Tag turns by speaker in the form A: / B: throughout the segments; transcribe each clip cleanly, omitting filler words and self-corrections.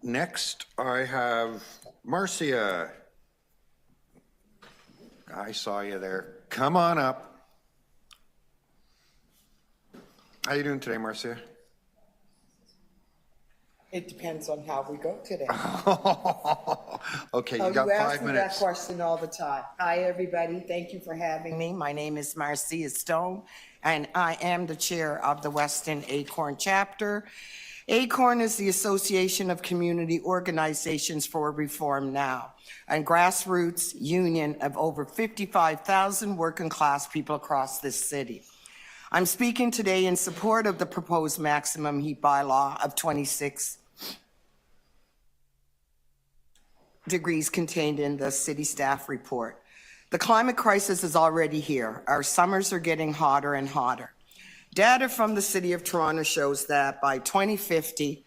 A: Next, I have Marcia. I saw you there. Come on up. How you doing today, Marcia?
B: It depends on how we go today.
A: Okay, you got 5
B: ask me that
A: minutes.
B: question all the time. Hi, everybody. Thank you for having me. My name is Marcia Stone, and I am the chair of the Weston Acorn chapter. Acorn is the Association of Community Organizations for Reform Now, a grassroots union of over 55,000 working class people across this city. I'm speaking today in support of the proposed maximum heat bylaw of 26 degrees contained in the city staff report. The climate crisis is already here. Our summers are getting hotter and hotter. Data from the City of Toronto shows that by 2050,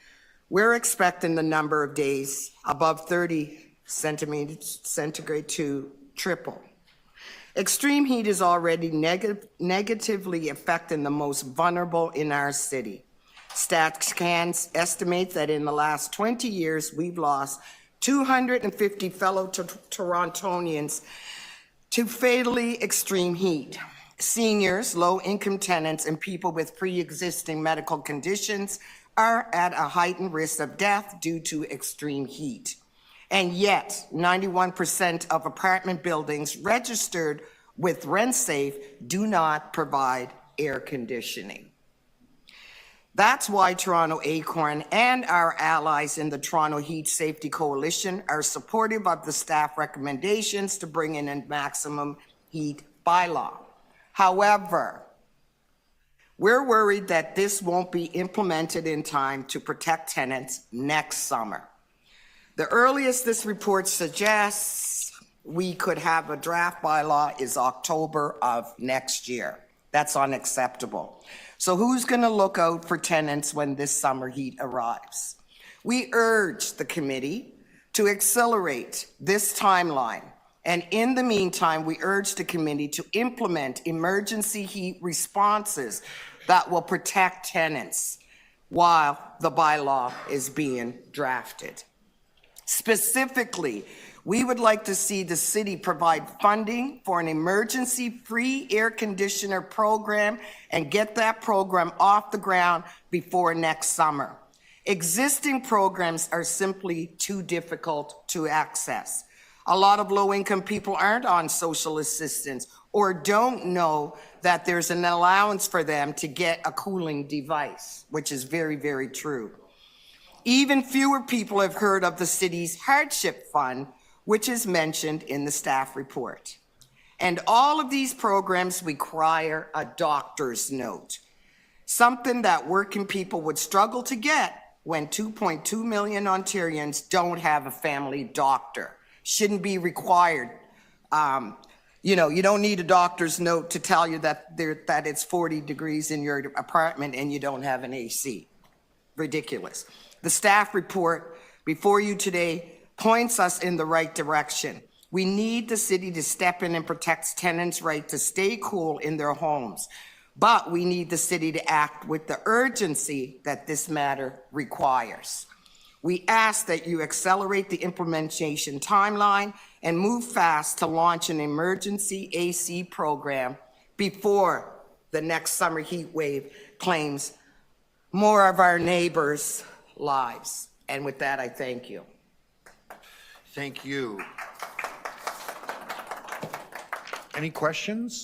B: we're expecting the number of days above 30 centimeters centigrade to triple. Extreme heat is already negatively affecting the most vulnerable in our city. StatsCan estimates that in the last 20 years, we've lost 250 fellow Torontonians to fatally extreme heat. Seniors, low-income tenants, and people with pre-existing medical conditions are at a heightened risk of death due to extreme heat. And yet, 91% of apartment buildings registered with RentSafe do not provide air conditioning. That's why Toronto Acorn and our allies in the Toronto Heat Safety Coalition are supportive of the staff recommendations to bring in a maximum heat bylaw. However, we're worried that this won't be implemented in time to protect tenants next summer. The earliest this report suggests we could have a draft bylaw is October of next year. That's unacceptable. So who's going to look out for tenants when this summer heat arrives? We urge the committee to accelerate this timeline. And in the meantime, we urge the committee to implement emergency heat responses that will protect tenants while the bylaw is being drafted. Specifically, we would like to see the city provide funding for an emergency free air conditioner program and get that program off the ground before next summer. Existing programs are simply too difficult to access. A lot of low-income people aren't on social assistance or don't know that there's an allowance for them to get a cooling device, which is very, very true. Even fewer people have heard of the city's hardship fund, which is mentioned in the staff report. And all of these programs require a doctor's note, something that working people would struggle to get when 2.2 million Ontarians don't have a family doctor. Shouldn't be required. You don't need a doctor's note to tell you that it's 40 degrees in your apartment and you don't have an AC. Ridiculous. The staff report before you today points us in the right direction. We need the city to step in and protect tenants' right to stay cool in their homes. But we need the city to act with the urgency that this matter requires. We ask that you accelerate the implementation timeline and move fast to launch an emergency AC program before the next summer heat wave claims more of our neighbors' lives. And with that, I thank you.
A: Thank you. Any questions?